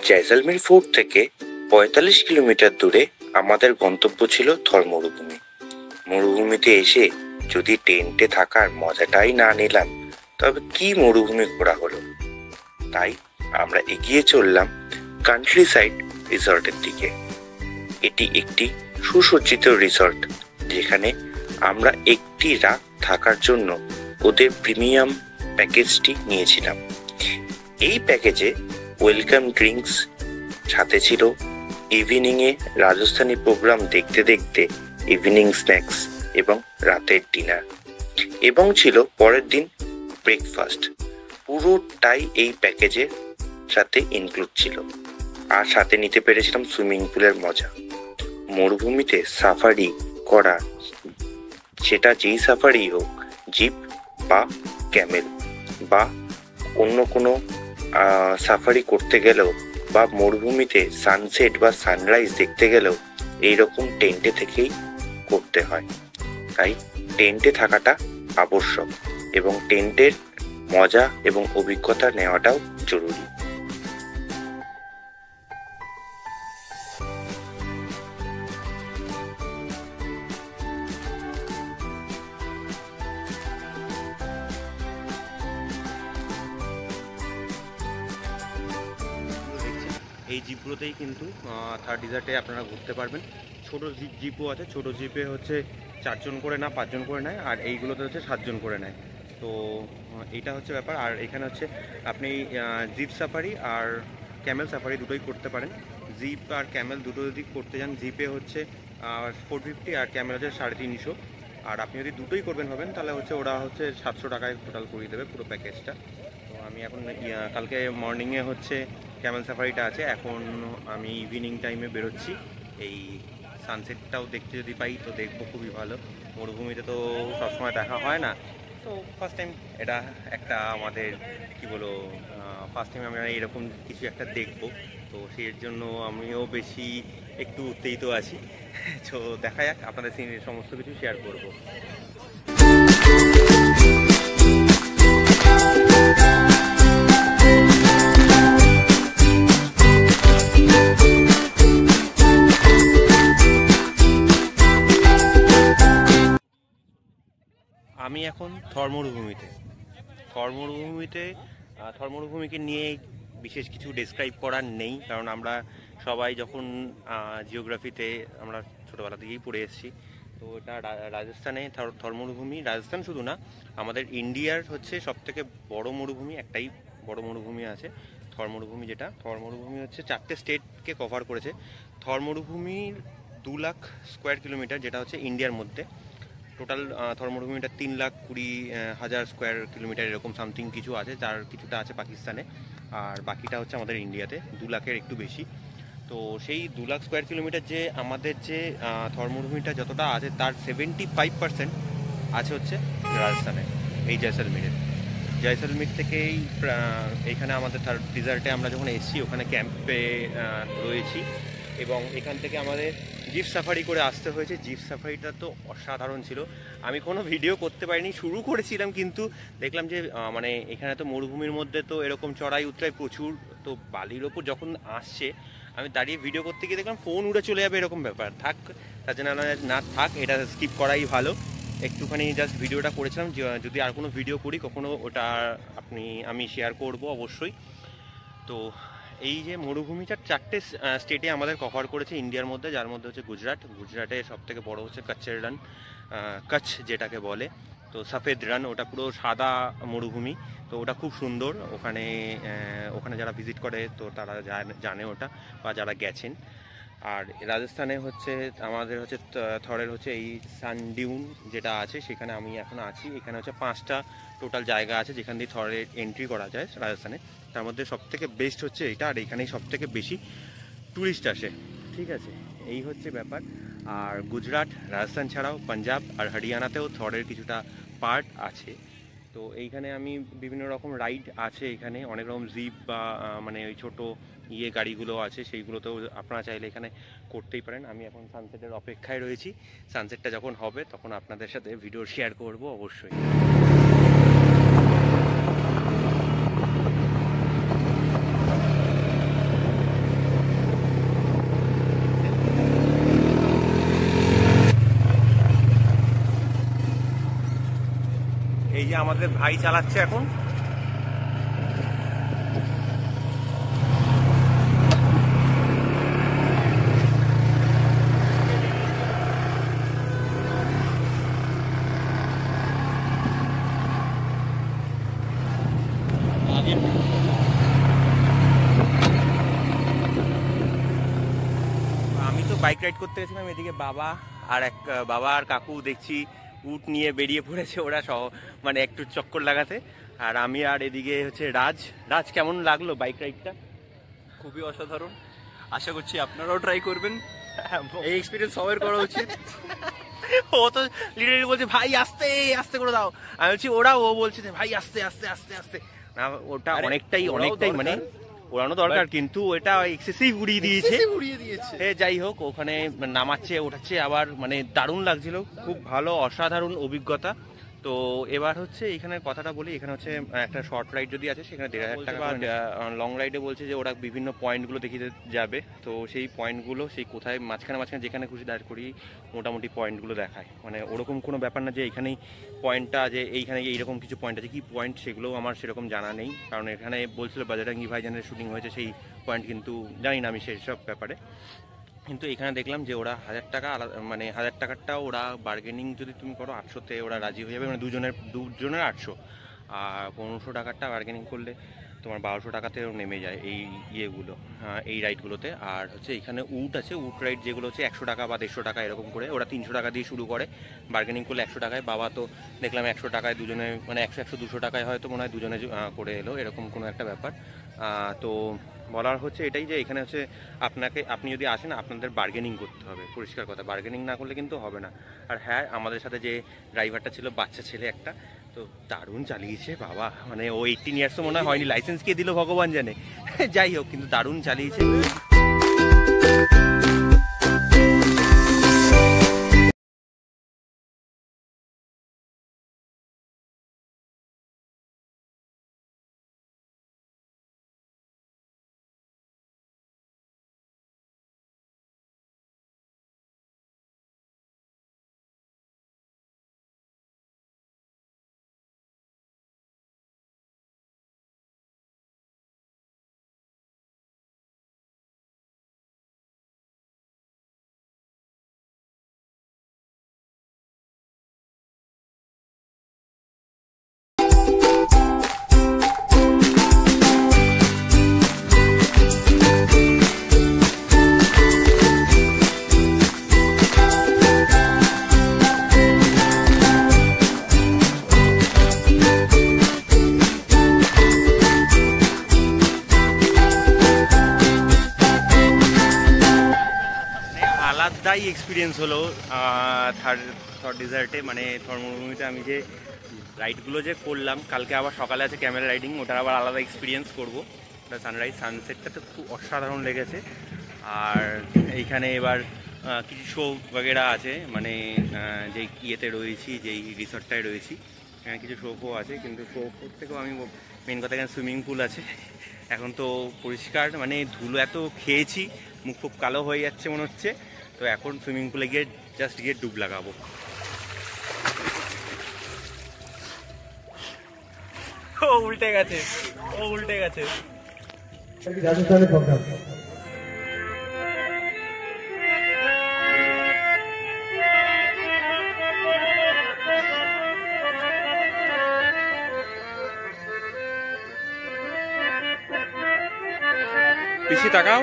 Jaisalmer fort থেকে ৪৫ kilometre দূরে আমাদের গন্তব্য ছিল থর মরুভূমি। মরুভূমিতে এসে যদি টেন্টে থাকার মজাটাই না নিলাম তবে কি মরুভূমি ঘোরা হলো। তাই আমরা এগিয়ে চললাম কান্ট্রি সাইড রিসর্টের দিকে। এটি একটি সুসজ্জিত রিসর্ট, যেখানে আমরা একটি রাত থাকার জন্য ওদের প্রিমিয়াম প্যাকেজটি নিয়েছিলাম। এই প্যাকেজে ওয়েলকাম ড্রিঙ্কস, সাথে ছিল ইভিনিংয়ে রাজস্থানী প্রোগ্রাম দেখতে দেখতে ইভিনিং স্ন্যাক্স এবং রাতের ডিনার, এবং ছিল পরের দিন ব্রেকফাস্ট। পুরোটাই এই প্যাকেজের সাথে ইনক্লুড ছিল। আর সাথে নিতে পেরেছিলাম সুইমিং পুলের মজা। মরুভূমিতে সাফারি করা, সেটা যেই সাফারি হোক, জিপ বা ক্যামেল বা অন্য কোনো সাফারি করতে গেলেও বা মরুভূমিতে সানসেট বা সানরাইজ দেখতে গেলেও এইরকম টেন্টে থেকেই করতে হয়। তাই টেন্টে থাকাটা আবশ্যক এবং টেন্টের মজা এবং অভিজ্ঞতা নেওয়াটাও জরুরি। এই জিপগুলোতেই কিন্তু থার্ড ডিজার্টে আপনারা ঘুরতে পারবেন। ছোটো জিপও আছে, ছোটো জিপে হচ্ছে 4 জন করে না 5 জন করে নেয়, আর এইগুলোতে হচ্ছে 7 জন করে নেয়। তো এইটা হচ্ছে ব্যাপার। আর এখানে হচ্ছে আপনি জিপ সাফারি আর ক্যামেল সাফারি দুটোই করতে পারেন। জিপ আর ক্যামেল দুটো যদি করতে যান, জিপে হচ্ছে 450 আর ক্যামেল হচ্ছে 350। আর আপনি যদি দুটোই করবেন তাহলে হচ্ছে ওরা হচ্ছে 700 টাকায় টোটাল করিয়ে দেবে পুরো প্যাকেজটা। তো আমি এখন কালকে মর্নিংয়ে হচ্ছে ক্যামেল সাফারিটা আছে, এখন আমি ইভিনিং টাইমে বেরোচ্ছি। এই সানসেটটাও দেখতে যদি পাই তো দেখবো, খুবই ভালো। মরুভূমিতে তো সবসময় দেখা হয় না, তো ফার্স্ট টাইম এটা একটা আমাদের কি বলো, ফার্স্ট টাইম আমরা এরকম কিছু একটা দেখবো। তো সেই জন্য আমিও বেশি একটু উত্তেজিত আছি। তো দেখা যাক, আপনাদের সমস্ত কিছু শেয়ার করবো। আমি এখন থর মরুভূমিকে নিয়ে বিশেষ কিছু ডেসক্রাইব করার নেই, কারণ আমরা সবাই যখন জিওগ্রাফিতে আমরা ছোটোবেলা থেকেই পড়ে এসেছি। তো এটা রাজস্থানে থর মরুভূমি, রাজস্থান শুধু না, আমাদের ইন্ডিয়ার হচ্ছে সবথেকে বড় মরুভূমি, একটাই বড় মরুভূমি আছে থর মরুভূমি। যেটা থর মরুভূমি হচ্ছে 4টে স্টেটকে কভার করেছে। থর মরুভূমির 2 লাখ স্কোয়ার কিলোমিটার, যেটা হচ্ছে ইন্ডিয়ার মধ্যে। টোটাল থর মরুভূমিটা 3,20,000 স্কোয়ার কিলোমিটার এরকম সামথিং কিছু আছে, যার কিছুটা আছে পাকিস্তানে, আর বাকিটা হচ্ছে আমাদের ইন্ডিয়াতে 2 লাখের একটু বেশি। তো সেই 2 লাখ স্কোয়ার কিলোমিটার যে আমাদের যে থর মরুভূমিটা যতটা আছে, তার 75% আছে হচ্ছে রাজস্থানে, এই জয়সলমীর থেকেই এইখানে আমাদের থার্ড ডিজার্টে আমরা যখন এসেছি ওখানে ক্যাম্পে রয়েছি, এবং এখান থেকে আমাদের জিপ সাফারি করে আসতে হয়েছে। জিপ সাফারিটা তো অসাধারণ ছিল। আমি কোনো ভিডিও করতে পারিনি, শুরু করেছিলাম, কিন্তু দেখলাম যে মানে এখানে তো মরুভূমির মধ্যে তো এরকম চড়াই উতরাই প্রচুর, তো বালির ওপর যখন আসছে আমি দাঁড়িয়ে ভিডিও করতে গিয়ে দেখলাম ফোন উড়ে চলে যাবে এরকম ব্যাপার। থাক, তার জন্য না থাক, এটা স্কিপ করাই ভালো। একটুখানি জাস্ট ভিডিওটা করেছিলাম, যদি আর কোনো ভিডিও করি কখনো ওটা আমি শেয়ার করব অবশ্যই। তো এই যে মরুভূমিটা 4টে স্টেটে আমাদের কভার করেছে ইন্ডিয়ার মধ্যে, যার মধ্যে হচ্ছে গুজরাটের সবথেকে বড় হচ্ছে কচ্ছের রান, কচ্ছ যেটাকে বলে। তো সফেদ রান, ওটা পুরো সাদা মরুভূমি, তো ওটা খুব সুন্দর। ওখানে যারা ভিজিট করে তো তারা জানে ওটা, বা যারা গেছেন। আর রাজস্থানে হচ্ছে আমাদের হচ্ছে থরের হচ্ছে এই সানডিউন যেটা আছে, সেখানে আমি এখন আছি। এখানে হচ্ছে 5টা টোটাল জায়গা আছে যেখান দিয়ে থরের এন্ট্রি করা যায় রাজস্থানে। তার মধ্যে সবথেকে বেস্ট হচ্ছে এটা, আর এখানেই সবথেকে বেশি ট্যুরিস্ট আসে। ঠিক আছে, এই হচ্ছে ব্যাপার। আর গুজরাট, রাজস্থান ছাড়াও পাঞ্জাব আর হরিয়ানাতেও থরের কিছুটা পার্ট আছে। তো এইখানে আমি বিভিন্ন রকম রাইড আছে, এখানে অনেক রকম জিপ বা মানে ওই ছোটো গাড়িগুলো আছে, সেইগুলোতেও আপনারা চাইলে এখানে করতেই পারেন। আমি এখন সানসেটের অপেক্ষায় রয়েছি, সানসেটটা যখন হবে তখন আপনাদের সাথে ভিডিও শেয়ার করব অবশ্যই। আমাদের ভাই চালাচ্ছে এখন। আমি তো বাইক রাইড করতে গেছিলাম, এদিকে বাবা আর কাকু দেখছি উট নিয়ে বেরিয়ে পড়েছে ওরা সহ, মানে একটু চক্কর লাগাতে। আর আমি আর এদিকে হচ্ছে রাজ কেমন লাগলো বাইক রাইডটা? খুবই অসাধারণ, আশা করছি আপনারাও ট্রাই করবেন, এই এক্সপিরিয়েন্স সবার করা উচিত। ও তো লিটারালি বলছে ভাই আস্তে আস্তে করে দাও, আমি বলছি ও বলছে যে ভাই আস্তে আস্তে আস্তে আস্তে না, ওটা অনেকটাই মানে ওড়ানো দরকার, কিন্তু এটা এক্সেসিভ উড়িয়ে দিয়েছে। যাই হোক, ওখানে নামাচ্ছে ওঠাচ্ছে আবার, মানে দারুণ লাগছিল, খুব ভালো অসাধারণ অভিজ্ঞতা। তো এবার হচ্ছে এখানে কথাটা বলি, এখানে হচ্ছে একটা শর্ট রাইড যদি আছে সেখানে ১,৫০০ টাকা, লং রাইডে বলছে যে ওরা বিভিন্ন পয়েন্টগুলো দেখিয়ে যাবে। তো সেই পয়েন্টগুলো সেই কোথায় মাঝখানে যেখানে খুশি দাঁড় করি মোটামুটি পয়েন্টগুলো দেখায়, মানে ওরকম কোনো ব্যাপার না যে এখানেই পয়েন্টটা, যে এইখানে এইরকম কিছু পয়েন্ট আছে। কি পয়েন্ট সেগুলো আমার সেরকম জানা নেই, কারণ এখানে বলছিল বজরঙ্গি ভাইজানের শুটিং হয়েছে সেই পয়েন্ট, কিন্তু জানি না আমি সেই সব ব্যাপারে। কিন্তু এখানে দেখলাম যে ওরা ১,০০০ টাকা আলাদা, মানে ১,০০০ টাকাটা ওরা বার্গেনিং যদি তুমি করো ৮০০-তে ওরা রাজি হয়ে যাবে, মানে দুজনের ৮০০। আর ১৫০০ টাকারটা বার্গেনিং করলে তোমার ১২০০ টাকাতেও নেমে যায় এই ইয়েগুলো, এই রাইডগুলোতে। আর হচ্ছে এখানে উট আছে, উট রাইড যেগুলো হচ্ছে ১০০ টাকা বা ১৫০ টাকা এরকম করে, ওরা ৩০০ টাকা দিয়ে শুরু করে, বার্গেনিং করলে ১০০ টাকায়। বাবা তো দেখলাম ১০০ টাকায় দুজনে, মানে ১০০-১০০-২০০ টাকায় হয়তো মনে হয় দুজনে করে এলো, এরকম কোনো একটা ব্যাপার। তো বলার হচ্ছে এটাই যে এখানে হচ্ছে আপনি যদি আসেন আপনাদের বার্গেনিং করতে হবে, পরিষ্কার কথা, বার্গেনিং না করলে কিন্তু হবে না। আর হ্যাঁ, আমাদের সাথে যে ড্রাইভারটা ছিল বাচ্চা ছেলে একটা, তো দারুণ চালিয়েছে বাবা, মানে ও 18 ইয়ার্সও মনে হয়নি, লাইসেন্স কে দিল ভগবান জানে। যাই হোক, কিন্তু দারুণ চালিয়েছে। আলাদাই এক্সপিরিয়েন্স হলো থার্ড ডেজার্টে, মানে থর মরুভূমিতে আমি যে রাইডগুলো যে করলাম, কালকে আবার সকালে আছে ক্যামেরা রাইডিং, ওটার আবার আলাদা এক্সপিরিয়েন্স করবো। ওটা সানরাইজ সানসেটটা তো খুব অসাধারণ লেগেছে। আর এইখানে এবার কিছু শো বগেরা আছে, মানে যেই ইয়েতে রয়েছি, যেই রিসর্টটায় রয়েছি, এখানে কিছু শো আছে, কিন্তু শো থেকেও আমি মেন কথা এখানে সুইমিং পুল আছে। এখন তো পরিষ্কার, মানে ধুলো এত খেয়েছি, মুখ খুব কালো হয়ে যাচ্ছে মনে হচ্ছে। তো এখন সুইমিং পুলে গিয়ে জাস্ট গিয়ে ডুব লাগাবো। ও উল্টে গেছে। রাজস্থানের প্রোগ্রাম পিছিয়ে তাকাও।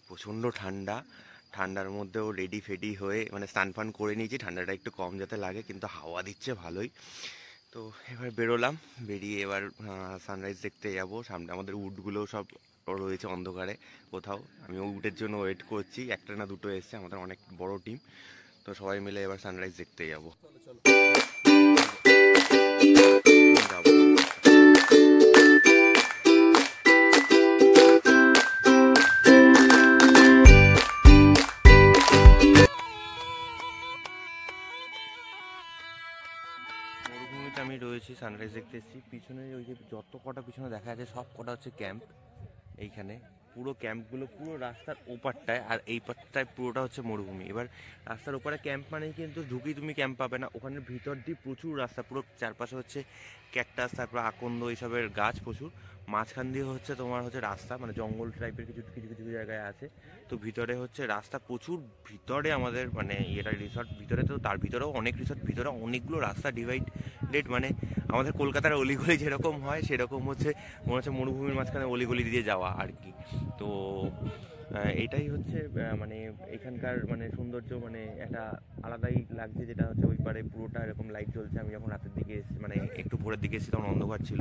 প্রচণ্ড ঠান্ডা, ঠান্ডার মধ্যেও রেডি ফেডি হয়ে মানে স্নান ফান করে নিয়েছি, ঠান্ডাটা একটু কম যাতে লাগে, কিন্তু হাওয়া দিচ্ছে ভালোই। তো এবার বেরোলাম, বেরিয়ে এবার সানরাইজ দেখতে যাব। সামনে আমাদের উটগুলো সব রয়েছে অন্ধকারে কোথাও, আমি উটের জন্য ওয়েট করছি, একটা না দুটো এসছে, আমাদের অনেক বড় টিম। তো সবাই মিলে এবার সানরাইজ দেখতে যাবো। মরুভূমিতে আমি রয়েছি, সানরাইজ দেখতে এসেছি। পিছনে ওই যে যত কটা পিছনে দেখা যাচ্ছে সব কটা হচ্ছে ক্যাম্প। এইখানে পুরো ক্যাম্পগুলো পুরো রাস্তার ওপারটায়, আর এই পারটায় পুরোটা হচ্ছে মরুভূমি। এবার রাস্তার ওপারে ক্যাম্প মানেই কিন্তু ঢুকেই তুমি ক্যাম্প পাবে না, ওখানের ভিতর দিয়ে প্রচুর রাস্তা, পুরো চারপাশে হচ্ছে ক্যাকটাস, তারপর আকন্দ এইসবের গাছ প্রচুর, মাঝখান দিয়ে হচ্ছে তোমার হচ্ছে রাস্তা, মানে জঙ্গল টাইপের কিছু কিছু কিছু কিছু জায়গায় আছে। তো ভিতরে হচ্ছে রাস্তা প্রচুর, ভিতরে আমাদের মানে ইয়েটা রিসর্ট ভিতরে, তো তার ভিতরেও অনেক রিসর্ট, ভিতরে অনেকগুলো রাস্তা ডিভাইডেড, মানে আমাদের কলকাতার অলিগলি যেরকম হয় সেরকম হচ্ছে, মনে হচ্ছে মরুভূমির মাঝখানে অলিগলি দিয়ে যাওয়া আর কি। তো এটাই হচ্ছে মানে এখানকার মানে সৌন্দর্য, মানে একটা আলাদাই লাগছে, যেটা হচ্ছে ওই পারে পুরোটা এরকম লাইট জ্বলছে। আমি যখন রাতের দিকে এসেছি, মানে একটু ভোরের দিকে এসেছি, তখন অন্ধকার ছিল,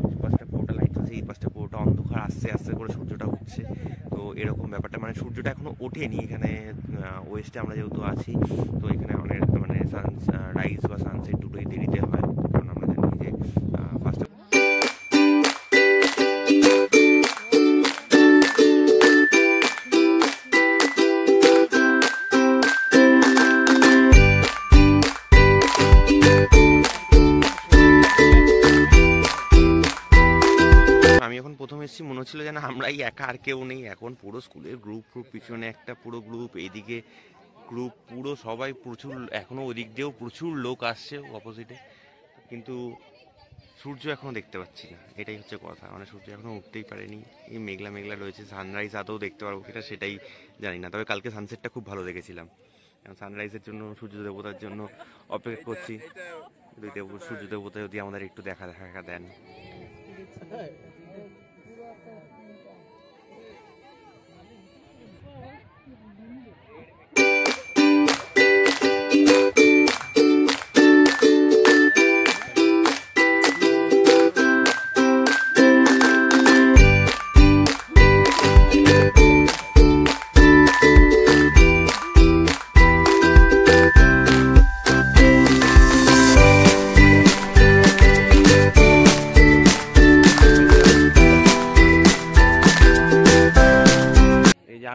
ওই পাশটা পুরোটা লাইট জ্বলছে, এই পাশটা পুরোটা অন্ধকার, আস্তে আস্তে করে সূর্যটা উঠছে। তো এরকম ব্যাপারটা, মানে সূর্যটা এখনো ওঠেনি এখানে, ওয়েস্টে আমরা যেহেতু আছি, তো এখানে অনেক মানে সানরাইজ বা সানসেট দুটোই দেরিতে হয়, কারণ আমরা জানি যে ফার্স্টে আমি এখন প্রথম এসেছি, মনে হচ্ছিল যেন আমরাই একা, আর কেউ নেই। এখন পুরো স্কুলের গ্রুপ পিছনে একটা পুরো গ্রুপ, এইদিকে গ্রুপ পুরো সবাই, প্রচুর এখনো ওদিক দিয়েও প্রচুর লোক আসছে অপোজিটে, কিন্তু সূর্য এখনো দেখতে পাচ্ছি না, এটাই হচ্ছে কথা, মানে সূর্য এখনো উঠতেই পারেনি, এই মেঘলা মেঘলা রয়েছে। সানরাইজ আদৌ দেখতে পারবো কিনা সেটাই জানি না, তবে কালকে সানসেটটা খুব ভালো দেখেছিলাম। সানরাইজের জন্য সূর্য দেবতার জন্য অপেক্ষা করছি, সূর্য দেবতা যদি আমাদের একটু দেখা দেখা দেন।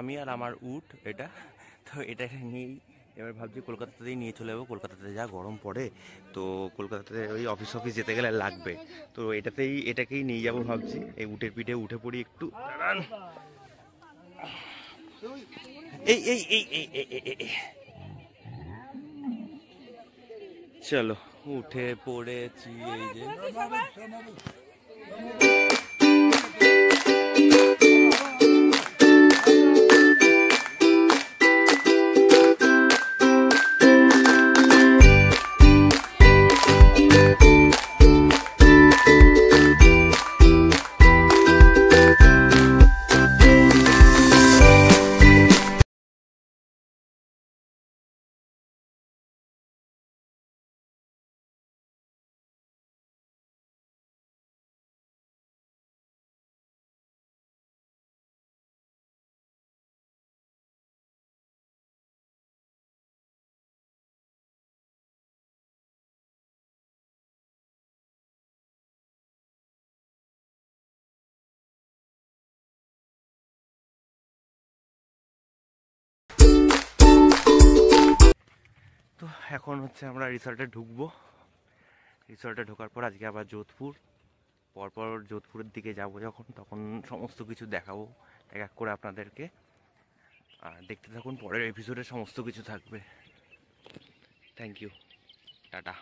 আমি আর আমার উট এটা, তো এটা নিয়েই এবার ভাবছি কলকাতাতেই নিয়ে চলে যাবো। কলকাতাতে যা গরম পড়ে, তো কলকাতাতে ওই অফিস যেতে গেলে লাগবে, তো এটাকেই নিয়ে যাবো ভাবছি। এই উটের পিঠে উঠে পড়ি একটু, দাঁড়ান। এই এই এই এই এই চলো, উঠে পড়েছি, এই যে তো এখন হচ্ছে আমরা রিসর্টে ঢুকবো। রিসর্টে ঢোকার পর আজকে আবার যোধপুর, পরপর যোধপুরের দিকে যাব যখন, তখন সমস্ত কিছু দেখাবো এক এক করে আপনাদেরকে, আর দেখতে থাকুন, পরের এপিসোডে সমস্ত কিছু থাকবে। Thank you, tata.